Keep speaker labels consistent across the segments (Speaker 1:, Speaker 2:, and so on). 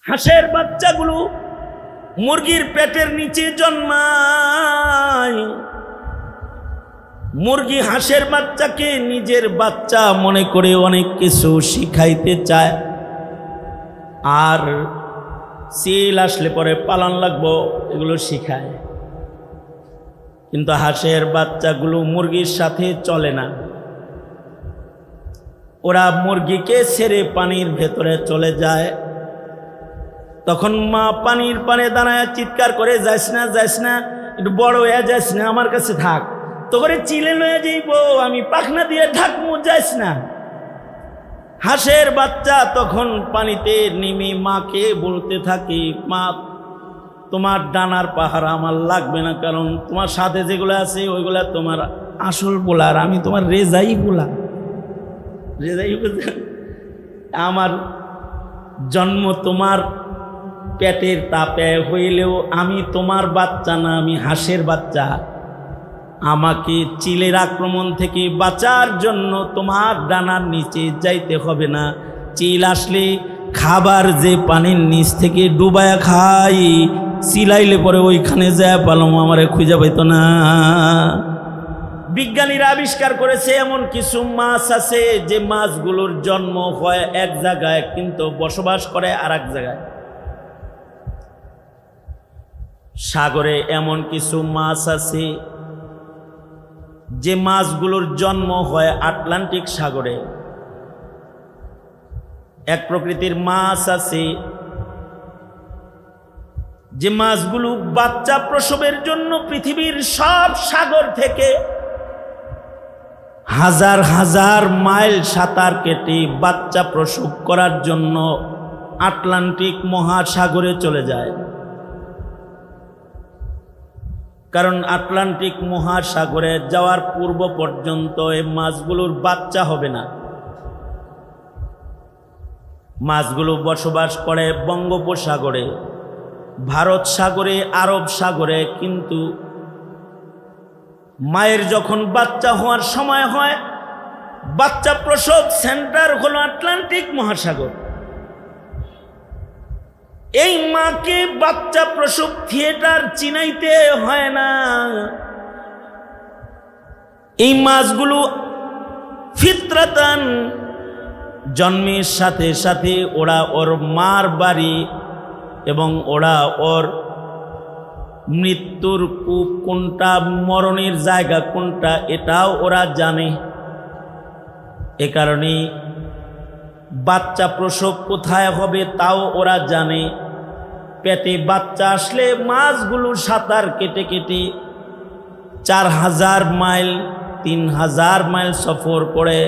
Speaker 1: হাঁসের বাচ্চাগুলো মুরগির পেটের নিচে জন্মায়। মুরগি হাঁসের বাচ্চাকে নিজের বাচ্চা মনে করে অনেক কিছু শিখাইতে চায়, আর সিল আসলে পরে পালন লাগবো এগুলো শিখায়। কিন্তু হাঁসের বাচ্চাগুলো মুরগির সাথে চলে না। ওরা মুরগিকে ছেড়ে পানির ভেতরে চলে যায়। তখন মা পানির পানে দাঁড়ায় চিৎকার করে, যাইস না যাইস না, একটু বড় হয়ে যাইস না, আমার কাছে থাক, তো করে চিলে লয়ে যাইব, আমি পাখনা দিয়ে ঢাকমু, যাইস না। হাঁসের বাচ্চা তখন পানিতে নেমে মাকে বলতে থাকে, মা তোমার ডানার পাহাড় আমার লাগবে না, কারণ তোমার সাথে যেগুলো আছে ওইগুলা তোমার আসল বোলার, আমি তোমার রেজাই বোলা। রেজাই আমার জন্ম তোমার পেটের তাপে হইলেও আমি তোমার বাচ্চা না, আমি হাঁসের বাচ্চা। আমাকে চিলের আক্রমণ থেকে বাঁচার জন্য তোমার ডানার নিচে যাইতে হবে না। চিল আসলে খাবার যে পানির নিচ থেকে ডুবায়া খাই, চিলাইলে পরে ওইখানে যায় পালম আমারে খুঁজে পাইতো না। বিজ্ঞানীরা আবিষ্কার করেছে এমন কিছু মাছ আছে যে মাছগুলোর জন্ম হয় এক জায়গায় কিন্তু বসবাস করে আর এক জায়গায়। সাগরে এমন কিছু মাছ আছে যে মাছগুলোর জন্ম হয় আটলান্টিক সাগরে। এক প্রকৃতির মাছ আছে যে মাছগুলো বাচ্চা প্রসবের জন্য পৃথিবীর সব সাগর থেকে হাজার হাজার মাইল সাঁতার কেটে বাচ্চা প্রসব করার জন্য আটলান্টিক মহাসাগরে চলে যায়। কারণ আটলান্টিক মহাসাগরে যাওয়ার পূর্ব পর্যন্ত এই মাছগুলোর বাচ্চা হবে না। মাছগুলো বসবাস করে বঙ্গোপসাগরে, ভারত সাগরে, আরব সাগরে। কিন্তু মায়ের যখন বাচ্চা হওয়ার সময় হয়, বাচ্চা প্রসব সেন্টার হলো আটলান্টিক মহাসাগর। এই মাকে বাচ্চা প্রসব থিয়েটার চিনাইতে হয় না। এই মাছগুলো ফিতরাতান জন্মের সাথে সাথে ওরা ওর মার বাড়ি এবং ওরা ওর মৃত্যুর কূপ কোনটা, মরণের জায়গা কোনটা, এটাও ওরা জানে। এ কারণে বাচ্চা প্রসব কোথায় হবে তাও ওরা জানে। পেটে বাচ্চা আসলে মাছগুলো সাঁতার কেটে কেটে 4000 মাইল 3000 মাইল সফর করে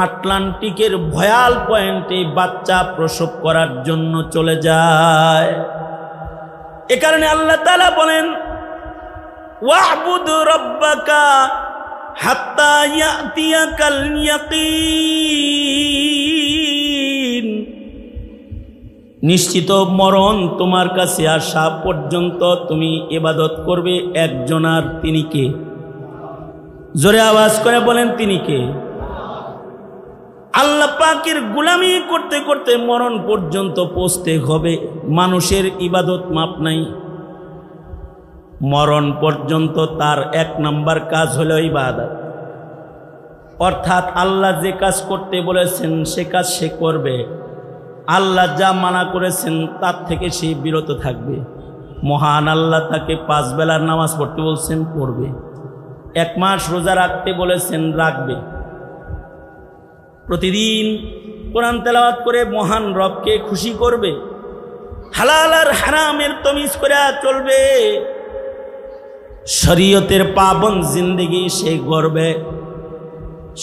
Speaker 1: আটলান্টিকের ভয়াল পয়েন্টে বাচ্চা প্রসব করার জন্য চলে যায়। এ কারণে আল্লাহ তাআলা বলেন, ওয়া'বুদ রাব্বাকা হাত্তা ইয়াতিয়াকাল ইয়াকিন। নিশ্চিত মরণ তোমার কাছে আসা পর্যন্ত তুমি ইবাদত করবে একজনার। তিনি কে? জোরে আওয়াজ করে বলেন, তিনি কে? আল্লাহ পাকের গোলামি করতে করতে মরণ পর্যন্ত পৌঁছতে হবে। মানুষের ইবাদত মাপ নাই। মরণ পর্যন্ত তার 1 নাম্বার কাজ হলো ইবাদত। অর্থাৎ আল্লাহ যে কাজ করতে বলেছেন সে কাজ সে করবে, আল্লাহ যা মানা করেছেন তার থেকে সে বিরত থাকবে। মহান আল্লাহ তাকে 5 বেলার নামাজ পড়তে বলছেন, পড়বে। 1 মাস রোজা রাখতে বলেছেন, রাখবে। প্রতিদিন কোরআন তেলাওয়াত করে মহান রবকে খুশি করবে। হালাল আর হারামের তমিজ করে চলবে। শরীয়তের পাবন জিন্দেগি সে গড়বে।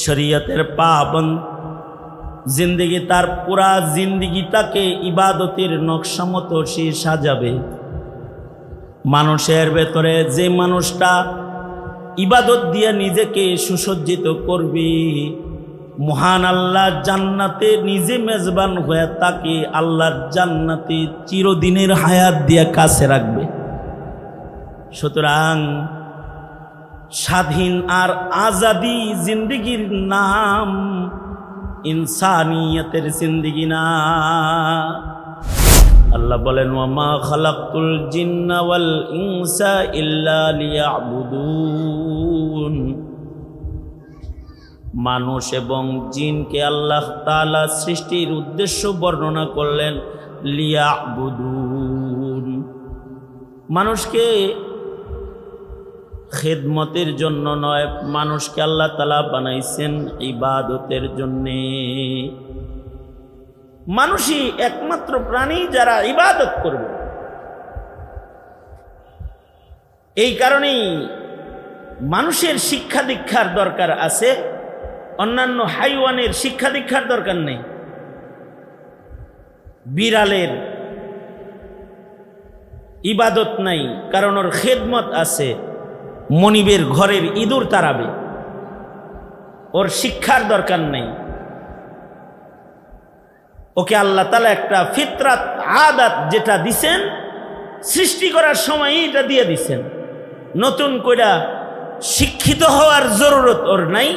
Speaker 1: শরীয়তের পাবন জিন্দেগি, তার পুরা জিন্দেগিটাকে ইবাদতের নকশা মতো সে সাজাবে। মানুষের ভেতরে যে মানুষটা ইবাদত দিয়ে নিজেকে সুসজ্জিত করবে, মহান আল্লাহ জান্নাতে নিজে মেজবান হয়ে তাকে আল্লাহর জান্নাতে চিরদিনের হায়াত দিয়ে কাছে রাখবে। সুতরাং স্বাধীন আর আজাদি জিন্দেগির নাম ইনসানিয়তের জিন্দেগি না। আল্লাহ বলেন ওয়ামা খালাকতুল জিন্না ওয়াল ইনসা ইল্লা লিয়াবুদুন। মানুষ এবং জিনকে আল্লাহ তাআলা সৃষ্টির উদ্দেশ্য বর্ণনা করলেন লিয়াবুদুন। মানুষকে খেদমতের জন্য নয়, মানুষকে আল্লাহ তাআলা বানাইছেন ইবাদতের জন্যে। মানুষই একমাত্র প্রাণী যারা ইবাদত করবে। এই কারণেই মানুষের শিক্ষা দীক্ষার দরকার আছে, অন্যান্য হাইওয়ানের শিক্ষা দীক্ষার দরকার নেই। বিড়ালের ইবাদত নাই, কারণ ওর খেদমত আছে, মনিবের ঘরের ইঁদুর তাড়াবে, ওর শিক্ষার দরকার নেই। ওকে আল্লাহ তাআলা একটা ফিতরাত আদাত যেটা দিছেন, সৃষ্টি করার সময়ই এটা দিয়ে দিছেন। নতুন করে শিক্ষিত হওয়ার জরুরত ওর নাই,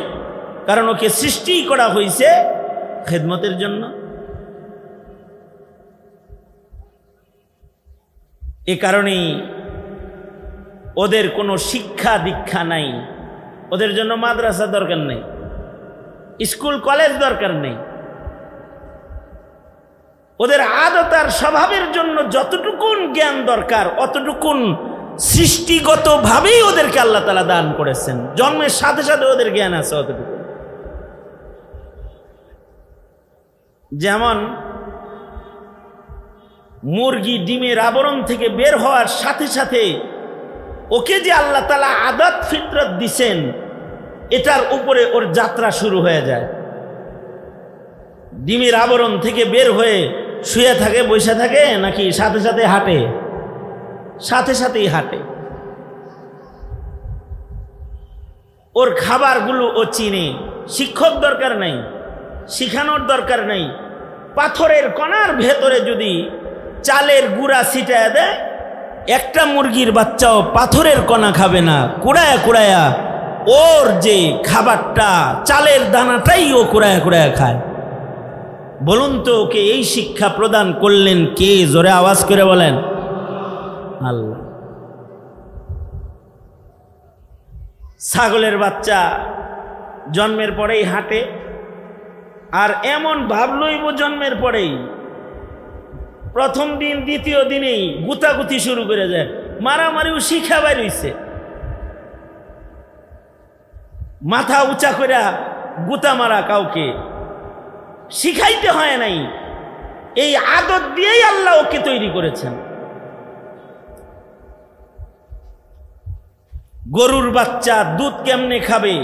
Speaker 1: কারণ ওকে সৃষ্টি করা হয়েছে খেদমতের জন্য। এ কারণেই ওদের কোনো শিক্ষা দীক্ষা নাই, ওদের জন্য মাদ্রাসা দরকার নেই, স্কুল কলেজ দরকার নেই। ওদের আদত আর স্বভাবের জন্য যতটুকুন জ্ঞান দরকার অতটুকুন সৃষ্টিগতভাবেই ওদেরকে আল্লাহ তাআলা দান করেছেন। জন্মের সাথে সাথে ওদের জ্ঞান আছে অতটুকু। যেমন মুরগি ডিমের আবরণ থেকে বের হওয়ার সাথে সাথে ওকে যে আল্লাহ তাআলা আদত ফিতরত দিছেন, এটার উপরে ওর যাত্রা শুরু হয়ে যায়। ডিমের আবরণ থেকে বের হয়ে শুয়ে থাকে, বসে থাকে, নাকি সাথে সাথে হাঁটে? সাথে সাথেই হাঁটে। ওর খাবারগুলো ও চিনে, শিক্ষক দরকার নাই, শিখানোর দরকার নাই। পাথরের কণার ভেতরে যদি চালের গুঁড়া ছিটায় দেয়, একটা মুরগির বাচ্চাও পাথরের কণা খাবে না, কুড়ায়া কুড়ায়া ওর যে খাবারটা চালের দানাটাই ও কুড়ায়া কুড়ায়া খায়। বলুন তো ওকে এই শিক্ষা প্রদান করলেন কে? জোরে আওয়াজ করে বলেন আল্লাহ। ছাগলের বাচ্চা জন্মের পরেই হাঁটে, আর এমন ভাব লইব জন্মের পরেই প্রথম দিন দ্বিতীয় দিনেই গুতাগুতি শুরু করে যায়, মারামারিও শিখা বাইর হইছে। মাথা উঁচা করে গুতা মারা কাউকে শিখাইতে হয় নাই, এই আদত দিয়েই আল্লাহ ওকে তৈরি করেছেন। গরুর বাচ্চা দুধ কেমনে খাবে?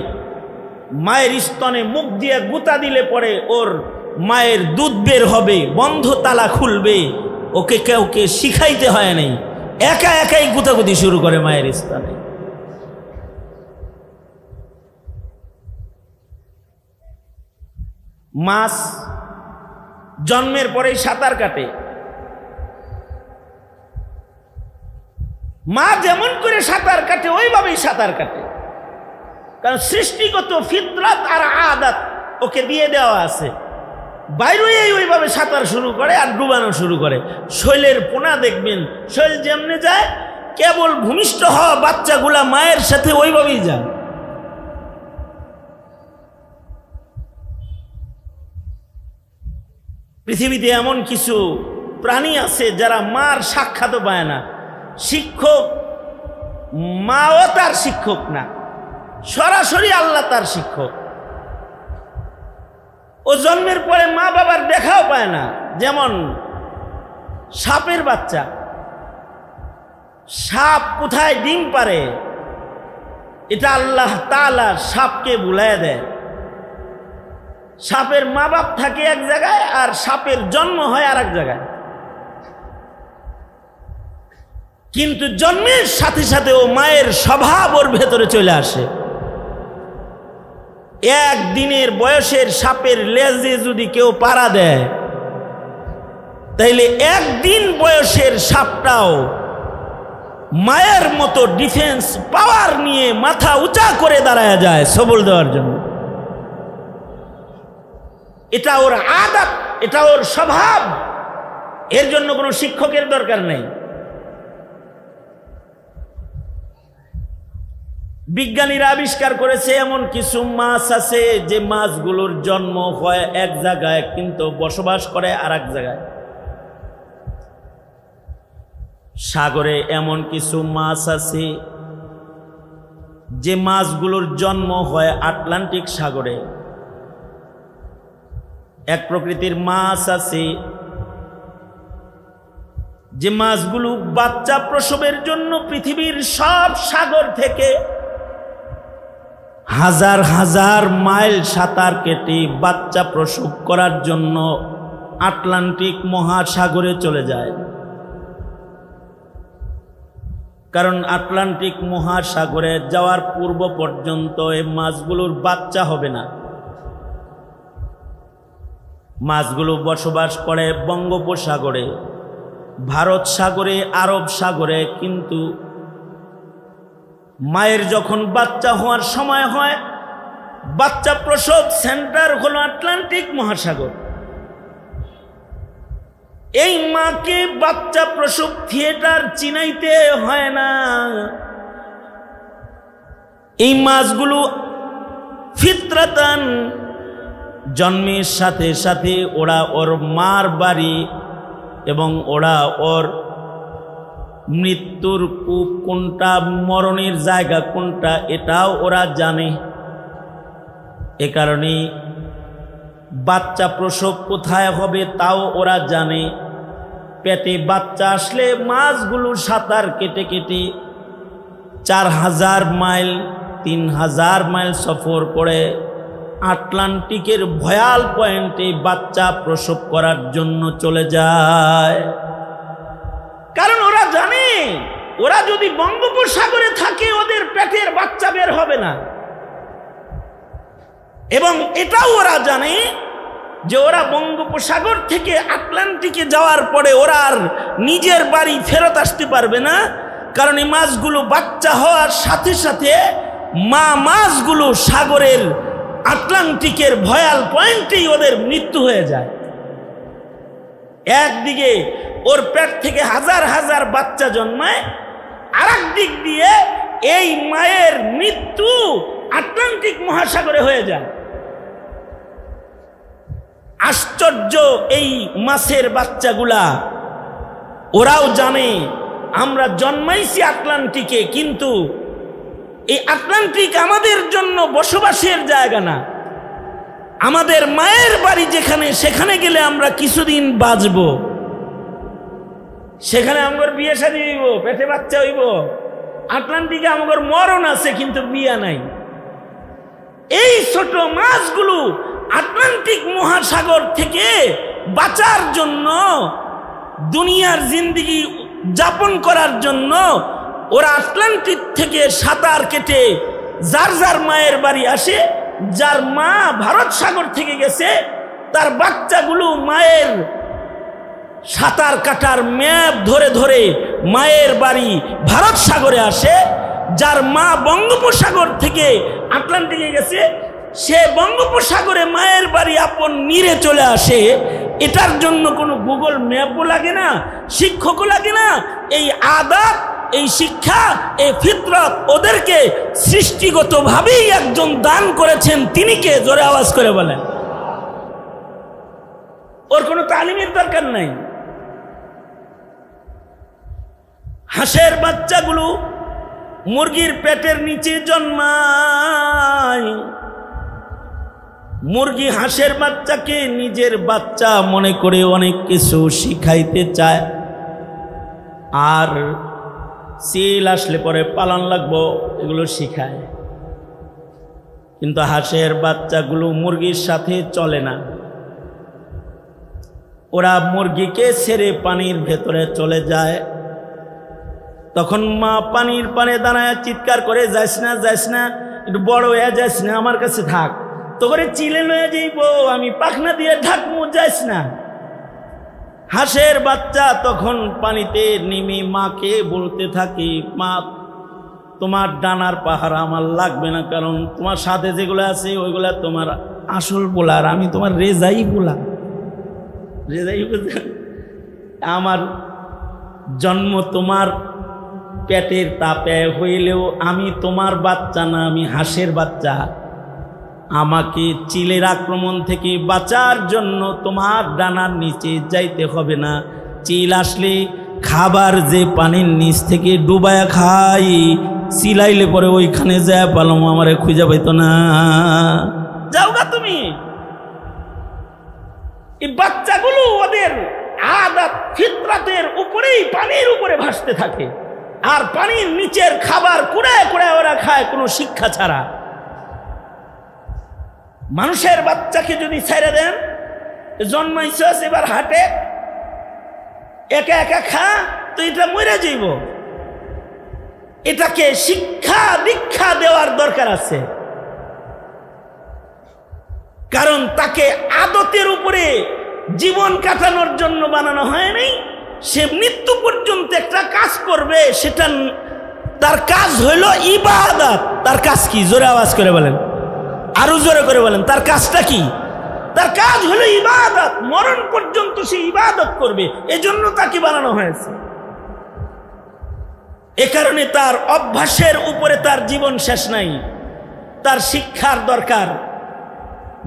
Speaker 1: মায়ের স্তনে মুখ দিয়ে গুতা দিলে পরে ওর মায়ের দুধ বের হবে, বন্ধ তালা খুলবে। ওকে কাউকে শিখাইতে হয় নাই, একা একাই গুতাগুতি শুরু করে মায়ের স্তনে। মাছ জন্মের পরেই সাঁতার কাটে। মা যেমন করে সাঁতার কাটে ওইভাবেই সাঁতার কাটে, কারণ সৃষ্টিগত ফিতরাত আর আদাত ওকে দিয়ে দেওয়া আছে। বাইরে ওইভাবে সাঁতার শুরু করে আর ডুবানো শুরু করে। শৈলের পোনা দেখবেন, শৈল যেমনে যায়, কেবল ভূমিষ্ঠ হওয়া বাচ্চাগুলা মায়ের সাথে ওইভাবেই যায়। পৃথিবীতে এমন কিছু প্রাণী আছে যারা মার সাক্ষাৎও পায় না। শিক্ষক মাও তার শিক্ষক না, সরাসরি আল্লাহ তার শিক্ষক। ও জন্মের পরে মা বাবার দেখাও পায় না। যেমন সাপের বাচ্চা, সাপ কোথায় ডিম পারে এটা আল্লাহ তাআলা সাপকে বুলায় দেয়। সাপের মা বাপ থাকে এক জায়গায়, আর সাপের জন্ম হয় আর এক জায়গায়। কিন্তু জন্মের সাথে সাথে ও মায়ের স্বভাব ওর ভেতরে চলে আসে। একদিনের বয়সের সাপের লেজে যদি কেউ পাড়া দেয়, তাইলে একদিন বয়সের সাপটাও মায়ের মতো ডিফেন্স পাওয়ার নিয়ে মাথা উঁচা করে দাঁড়ায় যায় সবল দেওয়ার জন্য। এটা ওর আদত, এটা ওর স্বভাব। এর জন্য কোনো শিক্ষকের দরকার নেই। বিজ্ঞানীরা আবিষ্কার করেছে এমন কিছু মাছ আছে যে মাছগুলোর জন্ম হয় এক জায়গায় কিন্তু বসবাস করে আর এক জায়গায়। সাগরে এমন কিছু মাছ আছে যে মাছগুলোর জন্ম হয় আটলান্টিক সাগরে। এক প্রকৃতির মাছ আছে যে মাছগুলো বাচ্চা প্রসবের জন্য পৃথিবীর সব সাগর থেকে হাজার হাজার মাইল সাঁতার কেটে বাচ্চা প্রসব করার জন্য আটলান্টিক মহাসাগরে চলে যায়। কারণ আটলান্টিক মহাসাগরে যাওয়ার পূর্ব পর্যন্ত এই মাছগুলোর বাচ্চা হবে না। মাছগুলো বসবাস করে বঙ্গোপসাগরে, ভারত সাগরে, আরব সাগরে। কিন্তু মায়ের যখন বাচ্চা হওয়ার সময় হয়, বাচ্চা প্রসব সেন্টার হলো আটলান্টিক মহাসাগর। এই মাকে বাচ্চা প্রসব থিয়েটার চিনাইতে হয় না। এই মাছগুলো ফিতরাতান জন্মের সাথে সাথে ওরা ওর মার বাড়ি এবং ওরা ওর মৃত্যুর কূপ কোনটা, মরণের জায়গা কোনটা, এটাও ওরা জানে। এ কারণে বাচ্চা প্রসব কোথায় হবে তাও ওরা জানে। পেটে বাচ্চা আসলে মাছগুলো সাঁতার কেটে কেটে 4000 মাইল 3000 মাইল সফর করে আটলান্টিকের ভয়াল পয়েন্টে বাচ্চা প্রসব করার জন্য চলে যায়। কারণ ওরা জানে ওরা যদি বঙ্গোপসাগরে থাকে ওদের পেটের বাচ্চা বের হবে না। এবং এটাও ওরা জানে যে ওরা বঙ্গোপসাগর থেকে আটলান্টিকে যাওয়ার পরে ওরা আর নিজের বাড়ি ফেরত আসতে পারবে না। কারণ এই মাছগুলো বাচ্চা হওয়ার সাথে সাথে মা মাছগুলো সাগরের আটলান্টিকের ভয়াল পয়েন্টেই ওদের মৃত্যু হয়ে যায়। একদিকে ওর পেট থেকে হাজার হাজার বাচ্চা জন্মায়, আর এক দিক দিয়ে এই মায়ের মৃত্যু আটলান্টিক মহাসাগরে হয়ে যায়। আশ্চর্য এই মাছের বাচ্চাগুলা, ওরাও জানে আমরা জন্মাইছি আটলান্টিকে, কিন্তু এই আটলান্টিক আমাদের জন্য বসবাসের জায়গা না। আমাদের মায়ের বাড়ি যেখানে, সেখানে গেলে আমরা কিছুদিন বাঁচব, সেখানে আমার বিয়ে শাদী হইব, পেটে বাচ্চা হইব। আটলান্টিকে আমার মরণ আছে কিন্তু বিয়া নাই। এই ছোট মাছগুলো আটলান্টিক মহাসাগর থেকে বাঁচার জন্য, দুনিয়ার জিন্দেগি যাপন করার জন্য ওরা আটলান্টিক থেকে সাঁতার কেটে যার যার মায়ের বাড়ি আসে। যার মা ভারত সাগর থেকে গেছে তার বাচ্চাগুলো মায়ের সাঁতার কাটার ম্যাপ ধরে ধরে মায়ের বাড়ি ভারত সাগরে আসে। যার মা বঙ্গোপসাগর থেকে আটলান্টিকে গেছে সে বঙ্গোপসাগরে মায়ের বাড়ি আপন নীরে চলে আসে। এটার জন্য কোনো গুগল ম্যাপও লাগে না, শিক্ষকও লাগে না। এই আদত, এই শিক্ষা, এই ফিতরত ওদেরকে সৃষ্টিগতভাবেই একজন দান করেছেন। তিনি কে? জোরে আওয়াজ করে বলেন। ওর কোনো তালিমের দরকার নাই। হাঁসের বাচ্চাগুলো মুরগির পেটের নিচে জন্মায়। মুরগি হাঁসের বাচ্চাকে নিজের বাচ্চা মনে করে অনেক কিছু শিখাইতে চায়। আর সিল আসলে পরে পালন লাগবো, এগুলো শিখায়। কিন্তু হাঁসের বাচ্চাগুলো মুরগির সাথে চলে না। ওরা মুরগিকে ছেড়ে পানির ভেতরে চলে যায়। তখন মা পানির পানে দাঁড়ায় চিৎকার করে, যাইস না, যাইস না, একটু বড় হয়ে যাইস না, আমার কাছে থাক। তো করে চিলে লয়ে যাইব, আমি পাখনা দিয়ে ঢাকমু, যাইস না। হাঁসের বাচ্চা তখন পানিতে নেমে মাকে বলতে থাকে, মা তোমার ডানার পাহারা আমার লাগবে না, কারণ তোমার সাথে যেগুলো আছে ওইগুলা তোমার আসল বোলার, আমি তোমার রেজাই বোলা। রেজাই আমার জন্ম তোমার পেটের তাপে হইলেও আমি তোমার বাচ্চা না, আমি হাঁসের বাচ্চা। আমাকে চিলের আক্রমণ থেকে বাঁচার জন্য তোমার ডানার নিচে যাইতে হবে না। চিল আসলে খাবার যে পানির নিচ থেকে ডুবায়া খাই, চিলাইলে পরে ওইখানে যায় পালাম, আমারে খুঁজে পাইতো না। যাও গা তুমি। এই বাচ্চাগুলো ওদের আদত ফিতরাতের উপরেই পানির উপরে ভাসতে থাকে, আর পানির নিচের খাবার কুড়ায় কুড়ায় ওরা খায় কোনো শিক্ষা ছাড়া। মানুষের বাচ্চাকে যদি ছেড়ে দেন, জন্মাইছস এবার হাটে একা একা খা, তো এটা মরে যাইব। এটাকে শিক্ষা দীক্ষা দেওয়ার দরকার আছে, কারণ তাকে আদতের উপরে জীবন কাটানোর জন্য বানানো হয়নি। সে মৃত্যু পর্যন্ত একটা কাজ করবে, সেটা তার কাজ হইল ইবাদত। তার কাজ কি? জোরে আওয়াজ করে বলেন, আরো জোরে করে বলেন, তার কাজটা কি? তার কাজ হলো ইবাদত। মরণ পর্যন্ত সে ইবাদত করবে, এজন্য তাকে বানানো হয়েছে। এ কারণে তার অভ্যাসের উপরে তার জীবন শেষ নাই, তার শিক্ষার দরকার।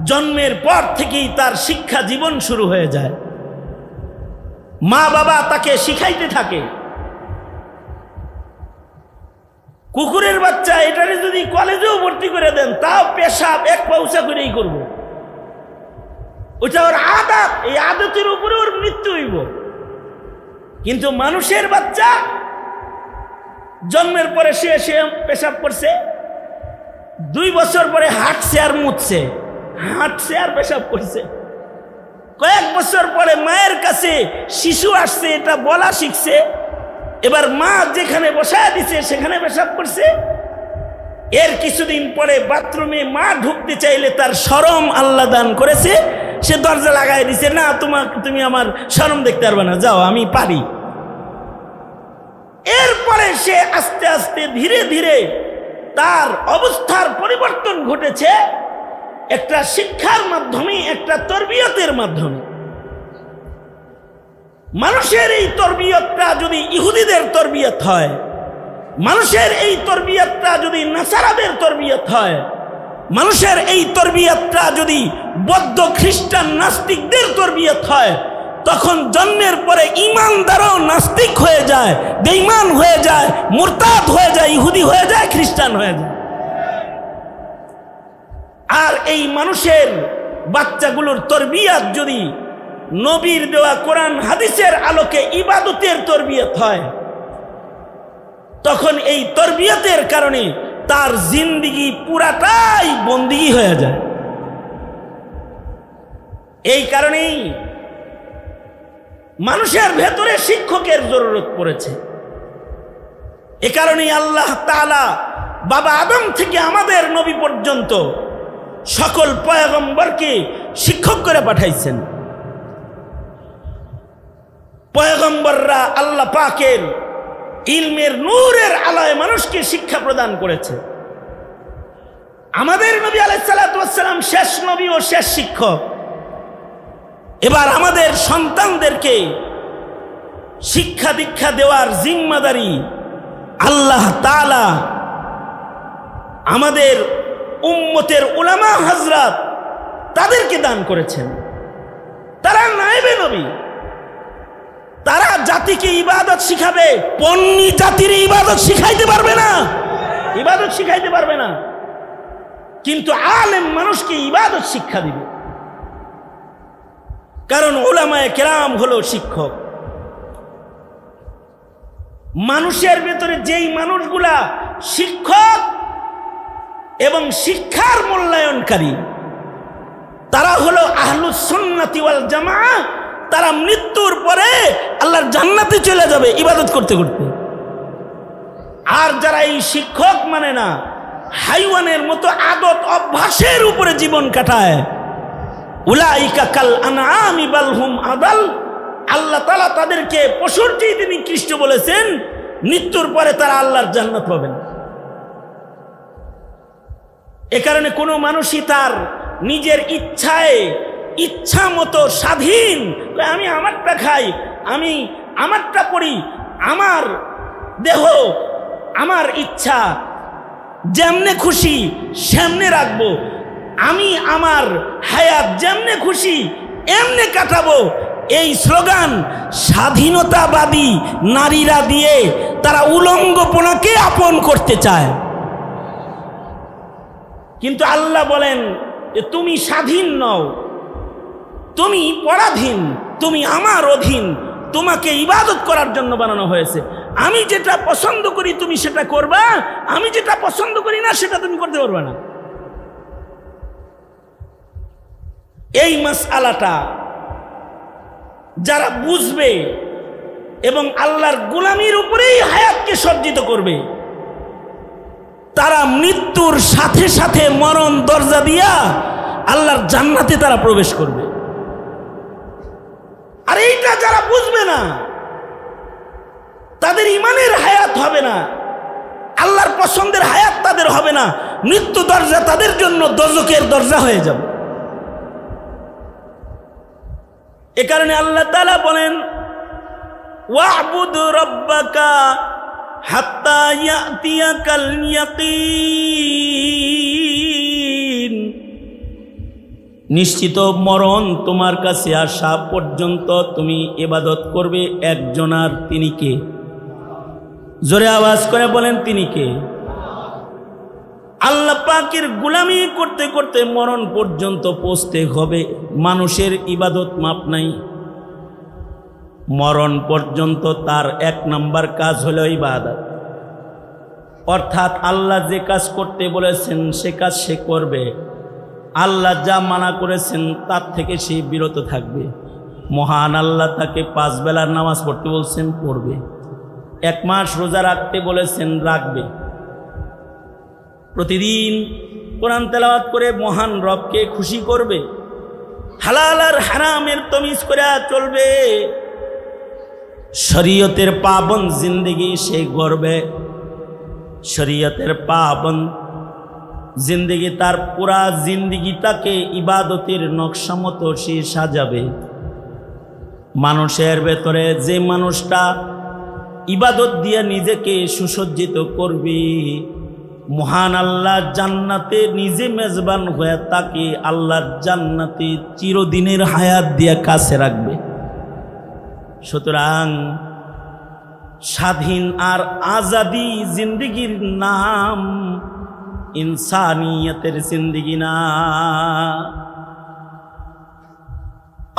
Speaker 1: জন্মের পর থেকেই তার শিক্ষা জীবন শুরু হয়ে যায়। মা বাবা তাকে শিখাইতে থাকে। কুকুরের বাচ্চা এটারে যদি কলেজেও ভর্তি করে দেন, তাও পেশাব এক পাউচা করেই করব। ওটা ওর আদত, এই আদতের উপরে ওর মৃত্যু হইব। কিন্তু মানুষের বাচ্চা জন্মের পরে সে পেশাব করছে, 2 বছর পরে হাঁটছে আর মুছছে, হাঁটছে আর পেশাব করছে। কয়েক বছর পরে মায়ের কাছে শিশু আসছে, এটা বলা শিখছে। এবার মা যেখানে বসায় দিছে সেখানে পেশাব করছে। এর কিছুদিন পরে বাথরুমে মা ঢুকতে চাইলে তার শরম আল্লাহ দান করেছে, সে দরজা লাগাই দিছে, না তুমি আমার শরম দেখতে পারবে না, যাও আমি পারি। এরপরে সে আস্তে আস্তে ধীরে ধীরে তার অবস্থার পরিবর্তন ঘটেছে, একটা শিক্ষার মাধ্যমে, একটা তরবিয়তের মাধ্যমে। মানুষের এই তরবিয়তটা যদি ইহুদিদের তরবিয়ত হয়, মানুষের এই তরবিয়তটা যদি নাসারাদের তরবিয়ত হয়, মানুষের এই তরবিয়তটা যদি বৌদ্ধ খ্রিস্টান নাস্তিকদের তরবিয়ত হয়, তখন জন্মের পরে ঈমানদারও নাস্তিক হয়ে যায়, বেঈমান হয়ে যায়, মুরতাদ হয়ে যায়, ইহুদি হয়ে যায়, খ্রিস্টান হয়ে যায়। আর এই মানুষের বাচ্চাগুলোর তরবিয়ত যদি নবীর দেওয়া কোরআন হাদিসের আলোকে ইবাদতের তরবিয়ত হয়, তখন এই তরবিয়তের কারণে তার জিন্দেগি পুরাটাই বন্দিগি হয়ে যায়। এই কারণেই মানুষের ভেতরে শিক্ষকের জরুরত পড়েছে। এ কারণেই আল্লাহ তাআলা বাবা আদম থেকে আমাদের নবী পর্যন্ত সকল পয়গম্বরকে শিক্ষক করে পাঠাইছেন। পয়গম্বররা আল্লাহ পাকের ইলমের নূরের আলোয় মানুষকে শিক্ষা প্রদান করেছে। আমাদের নবী আলাইহিস সালাতু ওয়াস সালাম শেষ নবী ও শেষ শিক্ষক। এবার আমাদের সন্তানদেরকে শিক্ষা দীক্ষা দেওয়ার জিম্মাদারি আল্লাহ তাআলা আমাদের উম্মতের উলামা হযরত তাদেরকে দান করেছেন। তারা নায়েবে নবী, তারা জাতিকে ইবাদত শিখাবে, পন্নী জাতির ইবাদত শিখাইতে পারবে না, ইবাদত শিখাইতে পারবে না, কিন্তু আলেম মানুষকে ইবাদত শিক্ষা দিবে। কারণ উলামায়ে কেরাম হলো শিক্ষক। মানুষের ভেতরে যেই মানুষগুলা শিক্ষক এবং শিক্ষার মূল্যায়নকারী, তারা হলো আহলুস সুন্নাতি ওয়াল জামাআহ। তারা মৃত্যুর পরে আল্লাহর জান্নাতে চলে যাবে ইবাদত করতে করতে। আর যারা এই শিক্ষক মানে না, হাইওয়ানের মতো আদত অভ্যাসের উপরে জীবন কাটায়, উলাইকা কাল আনআমি বাল হুম আদাল, আল্লাহ তাআলা তাদেরকে পশুর চেয়ে নিকৃষ্ট বলেছেন। মৃত্যুর পরে তারা আল্লাহর জান্নাত পাবেন। এ কারণে কোনো মানুষই তার নিজের ইচ্ছায় ইচ্ছা মতো স্বাধীন, আমি আমারটা খাই, আমি আমারটা পড়ি, আমার দেহ আমার ইচ্ছা যেমনে খুশি সেমনে রাখবো, আমি আমার হায়াত যেমনে খুশি এমনে কাটাবো, এই স্লোগান স্বাধীনতাবাদী নারীরা দিয়ে তারা উলঙ্গপনাকে আপন করতে চায়। কিন্তু আল্লাহ বলেন যে তুমি স্বাধীন নও, তুমি পরাধীন, তুমি আমার অধীন, তোমাকে ইবাদত করার জন্য বানানো হয়েছে। আমি যেটা পছন্দ করি তুমি সেটা করবা, আমি যেটা পছন্দ করি না সেটা তুমি করতে পারবে না। এই মাসআলাটা যারা বুঝবে এবং আল্লাহর গোলামির উপরেই হায়াতকে সজ্জিত করবে, তারা মৃত্যুর সাথে সাথে মরণ দরজা দিয়া আল্লাহর জান্নাতে তারা প্রবেশ করবে। আর এইটা যারা বুঝবে না তাদের ইমানের হায়াত হবে না, আল্লাহর পছন্দের হায়াত তাদের হবে না, মৃত্যু দরজা তাদের জন্য দোজখের দরজা হয়ে যাবে। এ কারণে আল্লাহ তাআলা বলেন ওয়া'বুদ রাব্বাকা হাত্তা ইয়াতিয়াকাল ইয়াকিন, নিশ্চিত মরণ তোমার কাছে আসা পর্যন্ত তুমি ইবাদত করবে একজনার, তিনি কে? জোরে আওয়াজ করে বলেন তিনি কে? আল্লাহ পাকের গোলামি করতে করতে মরণ পর্যন্ত পৌঁছতে হবে। মানুষের ইবাদত মাপ নাই, মরণ পর্যন্ত তার 1 নম্বর কাজ হলো ইবাদত। অর্থাৎ আল্লাহ যে কাজ করতে বলেছেন সে কাজ সে করবে, আল্লাহ যা মানা করেছেন তার থেকে সে বিরত থাকবে। মহান আল্লাহ তাকে 5 বেলার নামাজ পড়তে বলছেন, পড়বে। 1 মাস রোজা রাখতে বলেছেন, রাখবে। প্রতিদিন কোরআন তেলাওয়াত করে মহান রবকে খুশি করবে, হালাল আর হারামের তমিজ করে চলবে, শরীয়তের পাবন জিন্দেগি সে গড়বে। শরীয়তের পাবন জিন্দেগি, তার পুরা জিন্দেগিটাকে ইবাদতের নকশা মতো সে সাজাবে। মানুষের ভেতরে যে মানুষটা ইবাদত দিয়ে নিজেকে সুসজ্জিত করবে, মহান আল্লাহ জান্নাতে নিজে মেজবান হয়ে তাকে আল্লাহর জান্নাতে চিরদিনের হায়াত দিয়ে কাছে রাখবে। সুতরাং স্বাধীন আর আজাদি জিন্দেগির নাম ইনসানিয়তের জিন্দেগি না।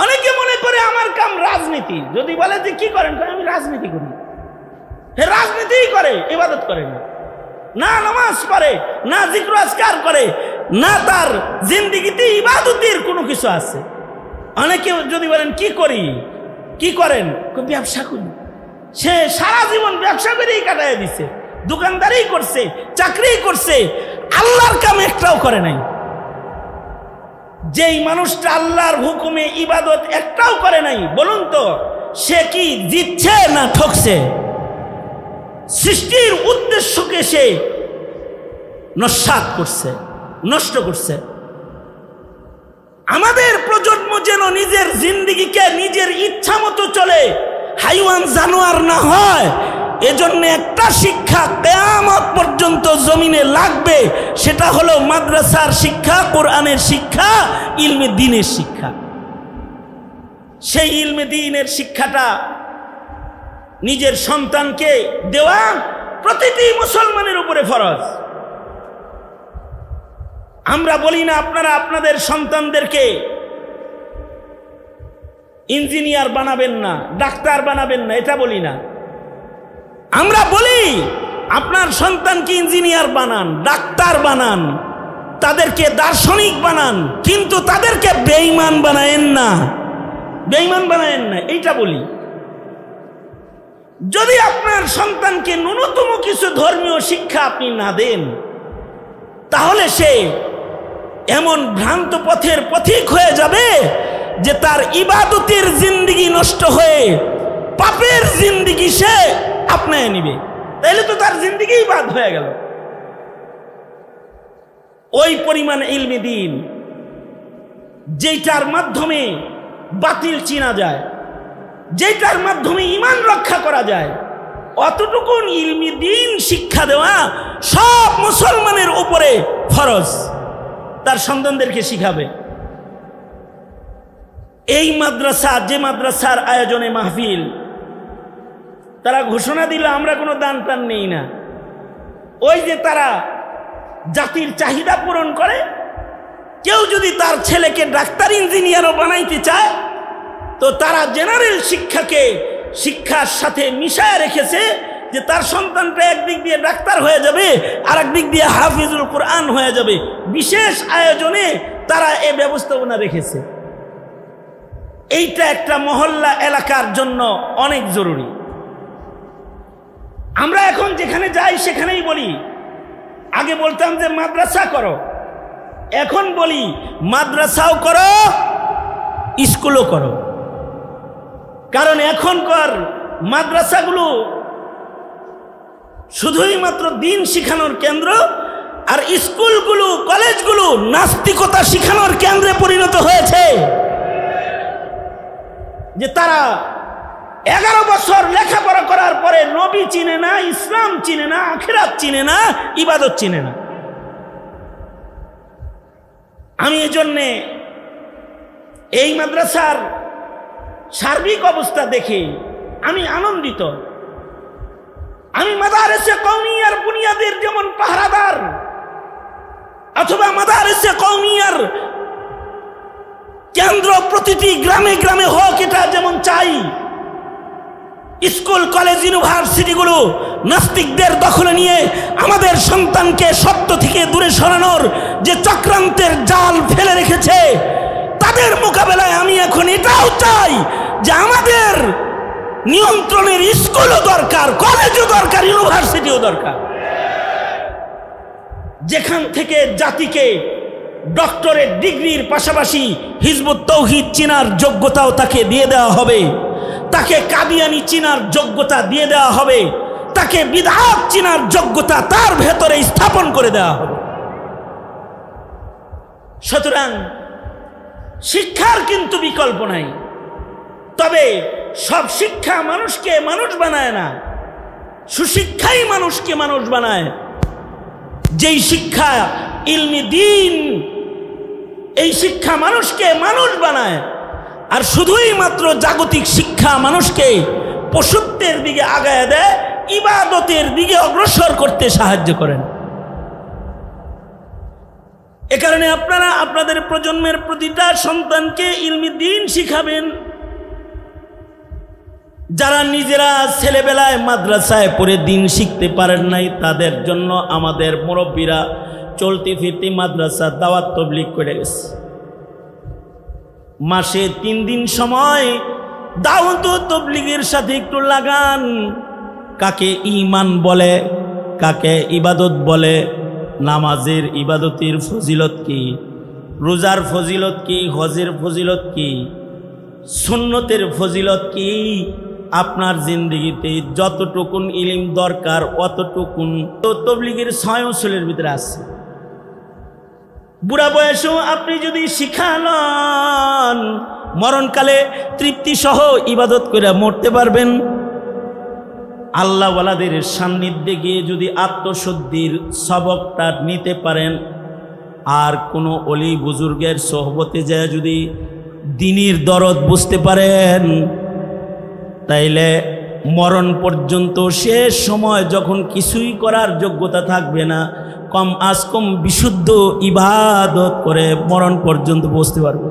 Speaker 1: অনেকে মনে করে আমার কাম রাজনীতি, যদি বলে যে কি করেন, আমি রাজনীতি করি। হে রাজনীতিই করে, ইবাদত করে না, না নামাজ পড়ে, না জিক্র আজকার করে, না তার জিন্দেগিতে ইবাদতের কোনো কিছু আছে। অনেকে যদি বলেন কি করি, কি করেন, ব্যবসা করি। সে সারা জীবন ব্যবসা করেই কাটায় দিছে, দোকানদারি করছে, চাকরি করছে, আল্লাহর কাম একটাও করে নাই। যেই মানুষটা আল্লাহর হুকুমে ইবাদত একটাও করে নাই, বলুন তো সে কি জিতছে না ঠকছে? সৃষ্টির উদ্দেশ্যকে সে নস্যাৎ করছে, নষ্ট করছে। আমাদের প্রজন্ম যেন নিজের জিন্দেগিকে নিজের ইচ্ছা মতো চলে, হাইওয়ান জানোয়ার না হয়, এজন্য একটা শিক্ষা কিয়ামত পর্যন্ত জমিনে লাগবে, সেটা হলো মাদ্রাসার শিক্ষা, কোরআনের শিক্ষা, ইলমে দ্বীনের শিক্ষা। সেই ইলমে দ্বীনের শিক্ষাটা নিজের সন্তানকে দেওয়া প্রতিটি মুসলমানের উপরে ফরজ। আমরা বলি না আপনারা আপনাদের সন্তানদেরকে ইঞ্জিনিয়ার বানাবেন না, ডাক্তার বানাবেন না, এটা বলি না। আমরা বলি আপনার সন্তানকে ইঞ্জিনিয়ার বানান, ডাক্তার বানান, তাদেরকে দার্শনিক বানান, কিন্তু তাদেরকে বেঈমান বানায়েন না, বেঈমান বানায়েন না, এইটা বলি। যদি আপনার সন্তানকে ন্যূনতম কিছু ধর্মীয় শিক্ষা আপনি না দেন, তাহলে সে এমন ভ্রান্ত পথের পথিক হয়ে যাবে যে তার ইবাদতের জিন্দেগি নষ্ট হয়ে পাপের জিন্দেগি সে আপনায় নিবে, তাইলে তো তার জিন্দেগি বাদ হয়ে গেল। ওই পরিমাণ ইলমে দ্বীন যেটার মাধ্যমে বাতিল চিনা যায়, যেটার মাধ্যমে ঈমান রক্ষা করা যায়, অতটুকু ইলমি দ্বীন শিক্ষা দেওয়া সব মুসলমানের উপরে ফরজ। তার সন্তানদেরকে শিখাবে। এই মাদ্রাসা, যে মাদ্রাসার আয়োজনে মাহফিল, তারা ঘোষণা দিল আমরা কোনো দান টান নেই না। ওই যে তারা জাতির চাহিদা পূরণ করে, কেউ যদি তার ছেলেকে ডাক্তার ইঞ্জিনিয়ারও বানাইতে চায়, তো তারা জেনারেল শিক্ষার সাথে মিশায় রেখেছে যে তার সন্তানটা একদিক দিয়ে ডাক্তার হয়ে যাবে, আর একদিক দিয়ে হাফিজুল কোরআন হয়ে যাবে। বিশেষ আয়োজনে তারা এই ব্যবস্থাপনা রেখেছে। এইটা একটা মহল্লা এলাকার জন্য অনেক জরুরি। আমরা এখন যেখানে যাই সেখানেই বলি, আগে বলতাম যে মাদ্রাসা করো, এখন বলি মাদ্রাসাও করো, স্কুলও করো। কারণ এখনকার মাদ্রাসাগুলো শুধুই মাত্র দিন শিখানোর কেন্দ্র, আর স্কুলগুলো, কলেজগুলো নাস্তিকতা শিখানোর কেন্দ্রে পরিণত হয়েছে। যে তারা 11 বছর লেখাপড়া করার পরে নবী চিনে না, ইসলাম চিনে না, আখিরাত চিনে না, ইবাদত চিনে না। আমি এজন্যে এই মাদ্রাসার সার্বিক অবস্থা দেখে আমি আনন্দিত। আমি মাদারেসে কওমিয়ার বুনিয়াদের যেমন পাহারাদার, অথবা মাদারেসে কওমিয়ার কেন্দ্র প্রতিটি গ্রামে গ্রামে হোক, এটা যেমন চাই। স্কুল, কলেজ, ইউনিভার্সিটিগুলো নাস্তিকদের দখলে নিয়ে আমাদের সন্তানকে সত্য থেকে দূরে সরানোর যে চক্রান্তের জাল ফেলে রেখেছে, তাদের মোকাবেলায় আমি এখন এটাও চাই যে আমাদের নিয়ন্ত্রণের স্কুলও দরকার, কলেজও দরকার, ইউনিভার্সিটিও দরকার। যেখান থেকে জাতিকে ডক্টরেট ডিগ্রির পাশাপাশি হিজবুত তৌহিদ চিনার যোগ্যতাও তাকে দিয়ে দেওয়া হবে, তাকে কাদিয়ানি চিনার যোগ্যতা দিয়ে দেওয়া হবে, তাকে বিদআত চিনার যোগ্যতা তার ভেতরে স্থাপন করে দেওয়া হবে। সুতরাং শিক্ষার কিন্তু বিকল্প নাই। তবে সব শিক্ষা মানুষকে মানুষ বানায় না, সুশিক্ষাই মানুষকে মানুষ বানায়। যেই শিক্ষা ইলমি দ্বীন, এই শিক্ষা মানুষকে মানুষ বানায়। আর শুধুই মাত্র জাগতিক শিক্ষা মানুষকে পশুত্বের দিকে আগায় দেয়, ইবাদতের দিকে অগ্রসর করতে সাহায্য করেন। এ কারণে আপনারা আপনাদের প্রজন্মের প্রতিটা সন্তানকে ইলমি দ্বীন শিখাবেন। যারা নিজেরা ছেলেবেলায় মাদ্রাসায় পড়ে দিন শিখতে পারেন নাই, তাদের জন্য আমাদের মুরব্বীরা চলতি ফিরতি মাদ্রাসা দাওয়াত তাবলীগ করে গেছে। মাসে 3 দিন সময় দাওয়াত তাবলীগের সাথে একটু লাগান। কাকে ঈমান বলে, কাকে ইবাদত বলে, নামাজের ইবাদতের ফজিলত কি, রোজার ফজিলত কি, হজের ফজিলত কি, সুন্নতের ফজিলত কি, আপনার জিন্দেগিতে যতটুকুন ইলম দরকার অতটুকুন তো তাবলীগের 6 উসুলের ভিতরে আছে। বুড়া বয়সেও আপনি যদি শিখান, মরণকালে তৃপ্তি সহ ইবাদত করে মরতে পারবেন। আল্লাহওয়ালাদের সান্নিধ্যে গিয়ে যদি আত্মশুদ্ধির সবকটা নিতে পারেন, আর কোনো অলি বুজুর্গের সোহবতে যায় যদি দ্বীনের দরদ বুঝতে পারেন, তাইলে মরণ পর্যন্ত শেষ সময় যখন কিছুই করার যোগ্যতা থাকবে না, কম আজ কম বিশুদ্ধ ইবাদত করে মরণ পর্যন্ত বসতে পারবে।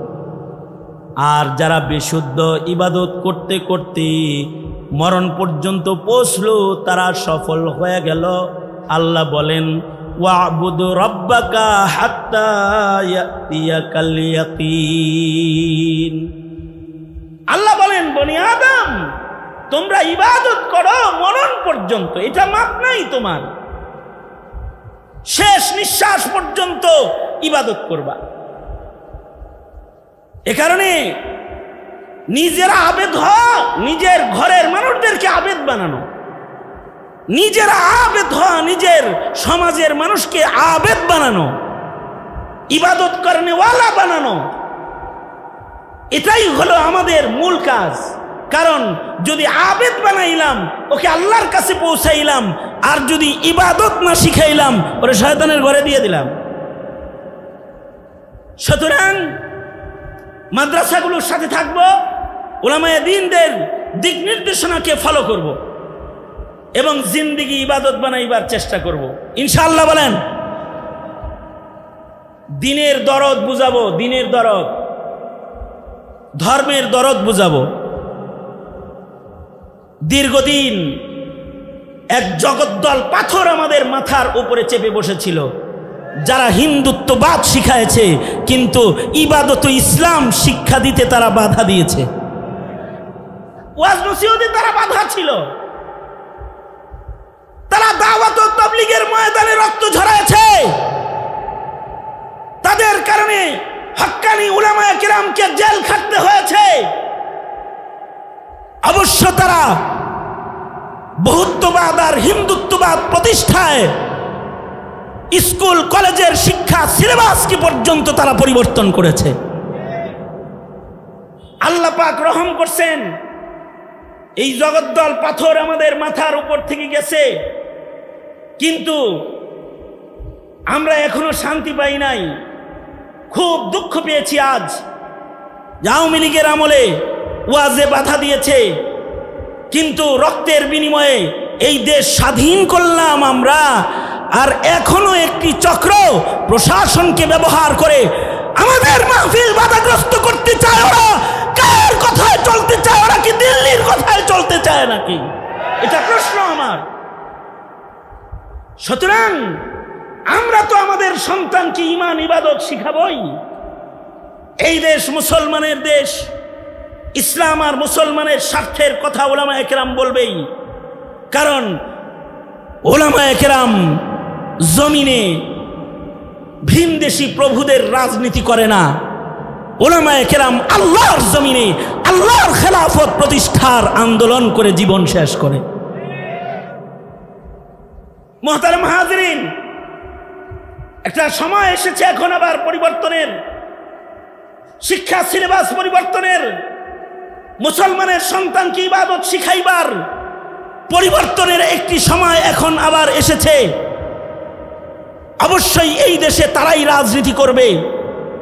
Speaker 1: আর যারা বিশুদ্ধ ইবাদত করতে করতে মরণ পর্যন্ত পৌঁছলো, তারা সফল হয়ে গেল। আল্লাহ বলেন, ওয়াবুদ রাব্বাকা হাত্তা ইয়াতিয়াকাল ইয়াকিন। আল্লাহ বলেন, বনি আদম, তোমরা ইবাদত করো মরণ পর্যন্ত, এটা মাপ নাই তোমার, শেষ নিঃশ্বাস পর্যন্ত ইবাদত করবা। এ কারণে নিজেরা আবেদ হওয়া, নিজের ঘরের মানুষদেরকে আবেদ বানানো, নিজেরা আবেদ হওয়া, নিজের সমাজের মানুষকে আবেদ বানানো, ইবাদত করনেওয়ালা বানানো, এটাই হলো আমাদের মূল কাজ। কারণ যদি আবেদ বানাইলাম ওকে আল্লাহর কাছে পৌঁছাইলাম, আর যদি ইবাদত না শিখাইলাম ওরে শয়তানের ঘরে দিয়ে দিলাম। সুতরাং মাদ্রাসাগুলোর সাথে থাকবো, উলামায়ে দ্বীনদের দিক নির্দেশনাকে ফলো করব এবং জিন্দেগি ইবাদত বানাইবার চেষ্টা করব ইনশাআল্লাহ। বলেন দিনের দরদ বুঝাবো, দিনের দরদ, ধর্মের দরদ বুঝাবো। দীর্ঘদিন এক জগদ্দল পাথর আমাদের মাথার উপরে চেপে বসেছিল, যারা হিন্দুত্ববাদ শিখায়েছে কিন্তু ইবাদত ইসলাম শিক্ষা দিতে তারা বাধা দিয়েছে। ওয়াজ নসিহতে তারা বাধা ছিল, তারা দাওয়াত ও তাবলীগের ময়দানে রক্ত ঝরাইছে। তাদের কারণে হক্কানি উলামায়ে কিরামকে জেল খাটতে হয়েছে। অবশ্য তারা বহুত্ববাদ আর হিন্দুত্ববাদ প্রতিষ্ঠায় স্কুল কলেজের শিক্ষা সিলেবাসকে পর্যন্ত তারা পরিবর্তন করেছে। আল্লাহ পাক রহম করছেন, এই জগদ্দল পাথর আমাদের মাথার উপর থেকে গেছে, কিন্তু আমরা এখনো শান্তি পাই নাই। খুব দুঃখ পেয়েছি আজ আওয়ামী লীগের আমলে ওয়াজে বাধা দিয়েছে, কিন্তু রক্তের বিনিময়ে এই দেশ স্বাধীন করলাম আমরা, আর এখনো একটি চক্র প্রশাসনকে ব্যবহার করে আমাদের মাহফিল বাধাগ্রস্ত করতে চায়। ওরা কার কথায় চলতে চায়? ওরা কি দিল্লির কথায় চলতে চায় নাকি? এটা প্রশ্ন আমার। সুতরাং আমরা তো আমাদের সন্তানকে ঈমান ইবাদত শিখাবই। এই দেশ মুসলমানের দেশ, ইসলাম আর মুসলমানের স্বার্থের কথা উলামায়ে কেরাম বলবেই, কারণ উলামায়ে কেরাম জমিনে ভিনদেশি প্রভুদের রাজনীতি করে না। উলামায়ে কেরাম আল্লাহর জমিনে আল্লাহর খেলাফত প্রতিষ্ঠার আন্দোলন করে জীবন শেষ করে। মুহতারাম হাজিরিন, একটা সময় এসেছে এখন আবার পরিবর্তনের, শিক্ষা সিলেবাস পরিবর্তনের, মুসলমানের সন্তানকে ইবাদত শিখাইবার পরিবর্তনের একটি সময় এখন আবার এসেছে। অবশ্যই এই দেশে তারাই রাজনীতি করবে,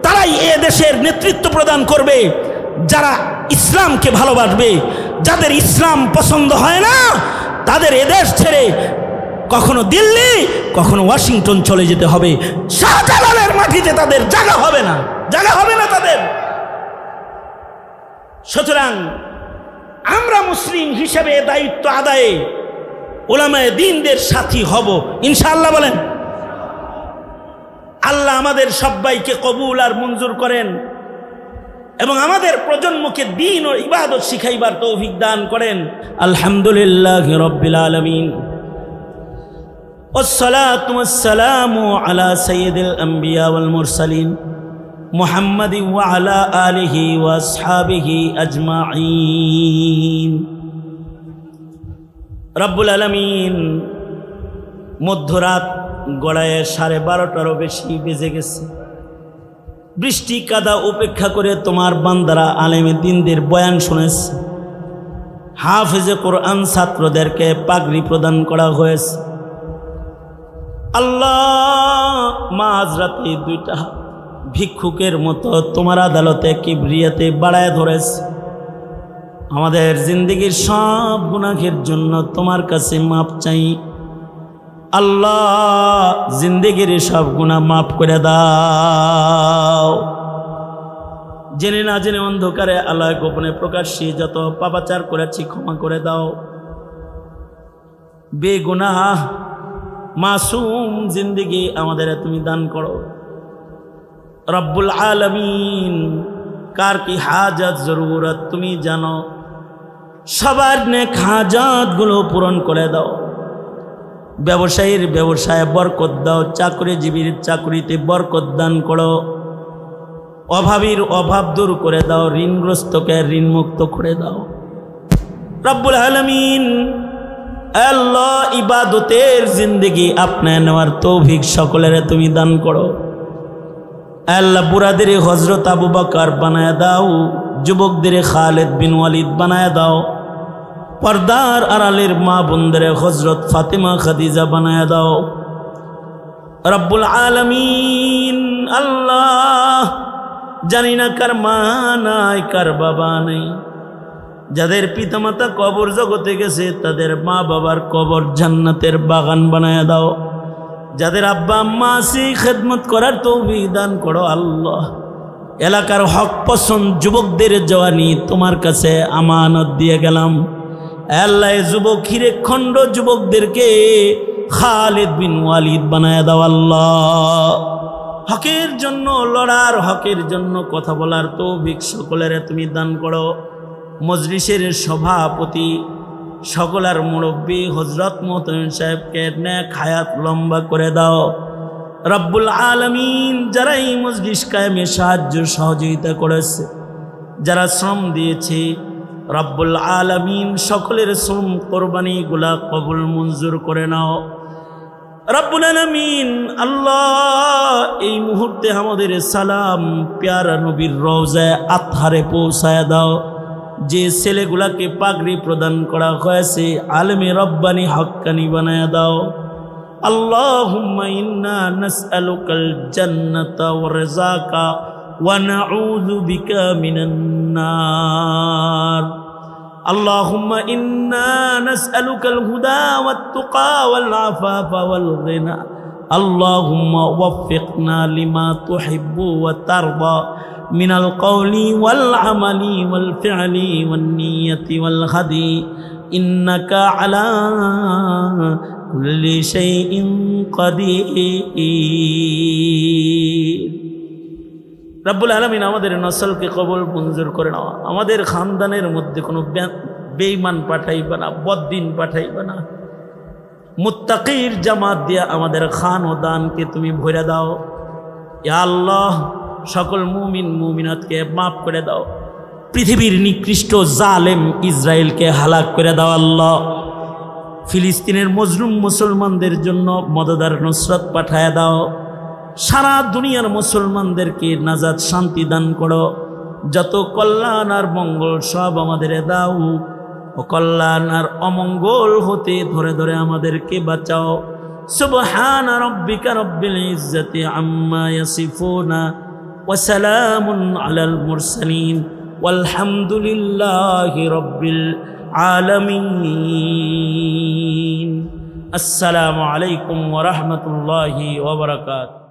Speaker 1: তারাই এ দেশের নেতৃত্ব প্রদান করবে যারা ইসলামকে ভালোবাসবে। যাদের ইসলাম পছন্দ হয় না তাদের এদেশ ছেড়ে কখনো দিল্লি কখনো ওয়াশিংটন চলে যেতে হবে। শাহজালালের মাটিতে তাদের জায়গা হবে না, জায়গা হবে না তাদের। সুতরাং আমরা মুসলিম হিসেবে দায়িত্ব আদায়ে উলামায়ে দ্বীনদের সাথী হব ইনশাআল্লাহ। বলেন আল্লাহ আমাদের সবাইকে কবুল আর মঞ্জুর করেন এবং আমাদের প্রজন্মকে দ্বীন ও ইবাদত শিখাইবার তৌফিক দান করেন। আলহামদুলিল্লাহি রাব্বিল আলামিন, والصلاة والسلام على سيد الأنبياء والمرسلين محمد وعلى آله وأصحابه أجمعين। رب العالمين মধ্যরাত গড়ায় 12:30 বেশি বেজে গেছে। বৃষ্টি কাদা উপেক্ষা করে তোমার বান্দারা আলেমে দ্বীনদের বয়ান শুনেছে। হাফেজে কোরআন ছাত্রদেরকে পাগড়ি প্রদান করা হয়েছে। আল্লাহ মাঝরাতে 2টা ভিক্ষুকের মতো তোমার আদালতে কিবরিয়াতে বাড়ায় ধরেছে। আমাদের জিন্দেগির সব গুনাহের জন্য তোমার কাছে মাপ চাই। আল্লাহ জিন্দেগির সব গুনাহ মাফ করে দাও। জেনে না জেনে অন্ধকারে আল্লাহ গোপনে প্রকাশ্যে যত পাপাচার করেছি ক্ষমা করে দাও। বেগুনাহ মাসুম জিন্দেগি আমাদের তুমি দান করো। রব্বুল আলামিন কার কি হাজত জরুরত তুমি জানো, সবার নেক হাজতগুলো পূরণ করে দাও। ব্যবসায়ীর ব্যবসায় বরকত দাও, চাকরিজীবীর চাকরিতে বরকত দান করো। অভাবীর অভাব দূর করে দাও, ঋণগ্রস্তকে ঋণমুক্ত করে দাও। রব্বুল আলামিন আল্লাহ ইবাদতের জিন্দেগি আপনার নেওয়ার তৌফিক সকলের তুমি দান করো। আল্লাহ বুড়াদের হযরত আবু বকর বানায় দাও, যুবকদের খালিদ বিন ওয়ালিদ বানায় দাও, পর্দার আড়ালের মা বোনদের হযরত ফাতেমা খাদিজা বানায় দাও। রব্বুল আলামিন আল্লাহ, জানি না কার মা নাই কার বাবা নাই, যাদের পিতামাতা কবর জগতে গেছে তাদের মা বাবার কবর জান্নাতের বাগান বানায় দাও। যাদের আব্বা আম্মা আছে খেদমত করার তৌফিক দান করো আল্লাহ। এলাকার হক পছন্দ যুবকদের জওয়ানি তোমার কাছে আমানত দিয়ে গেলাম। আল্লাহ যুবক হিরেখণ্ড যুবকদেরকে খালিদ বিন ওয়ালিদ বানায় দাও আল্লাহ। হকের জন্য লড়ার, হকের জন্য কথা বলার তৌফিক সকলের তুমি দান করো। মজলিসের সভাপতি সকলার মুরব্বী হযরত মোহতামিম সাহেবকে নেক হায়াত লম্বা করে দাও। রব্বুল আলামিন, যারা এই মজলিস কায়েমে সাহায্য সহযোগিতা করেছে, যারা শ্রম দিয়েছে, রব্বুল আলামিন সকলের শ্রম কোরবানিগুলা কবুল মঞ্জুর করে নাও। রব্বুল আলামিন আল্লাহ, এই মুহূর্তে আমাদের সালাম প্যারা নবীর রওজায়ে আতহারে পৌঁছায় দাও। যে ছেলেগুলাকে পাগড়ি প্রদান করা হয়েছে আলেমে রব্বানি হক্কানি বানায় দাও। আল্লাহুম্মা ইন্না নাসআলুকাল জান্নাতা ওয়া রিযাকা ওয়া নাউযু বিকা মিনান নার। আল্লাহুম্মা ইন্না নাসআলুকাল হুদা ওয়াত তুকা ওয়াল আফাফা ওয়াল গিনা। আল্লাহুম্মা ওয়াফফিকনা লিমা তুহিব্বু ওয়া তারদা মিনাল কওলি ওয়াল আমালি ওয়াল ফি'লি ওয়ান নিয়তি ওয়াল হাদি ইন্নাকা আলা কুল্লি শাইইন কাদির। রব্বুল আলামিন আমাদের নসলকে কবুল মঞ্জুর করে নাও। আমাদের খানদানের মধ্যে কোনো বেঈমান পাঠাইবা না, বদ্দিন পাঠাইবা না। মুত্তাকির জামাত দিয়া আমাদের খান ও দানকে তুমি ভরে দাও। ইয়া আল্লাহ, সকল মুমিন মুমিনাতকে মাফ করে দাও। পৃথিবীর নিকৃষ্ট জালেম ইসরায়েলকে হালাক করে দাও আল্লাহ। ফিলিস্তিনের মজলুম মুসলমানদের জন্য মদদার নুসরত পাঠায় দাও। সারা দুনিয়ার মুসলমানদেরকে নাজাত শান্তি দান করো। যত কল্যাণ আর মঙ্গল সব আমাদের দাও। অকল্যাণ আর অমঙ্গল হতে ধরে ধরে আমাদেরকে বাঁচাও। সুবহান রাব্বিকা রব্বিল ইজ্জাতি আম্মা ইয়াসিফুনা ওয়া সালামুন আলাল মুরসালিন ওয়ালহামদুলিল্লাহি রব্বিল আলামিন। আসসালামু আলাইকুম ওয়া রাহমাতুল্লাহি ওয়া বারাকাতুহু।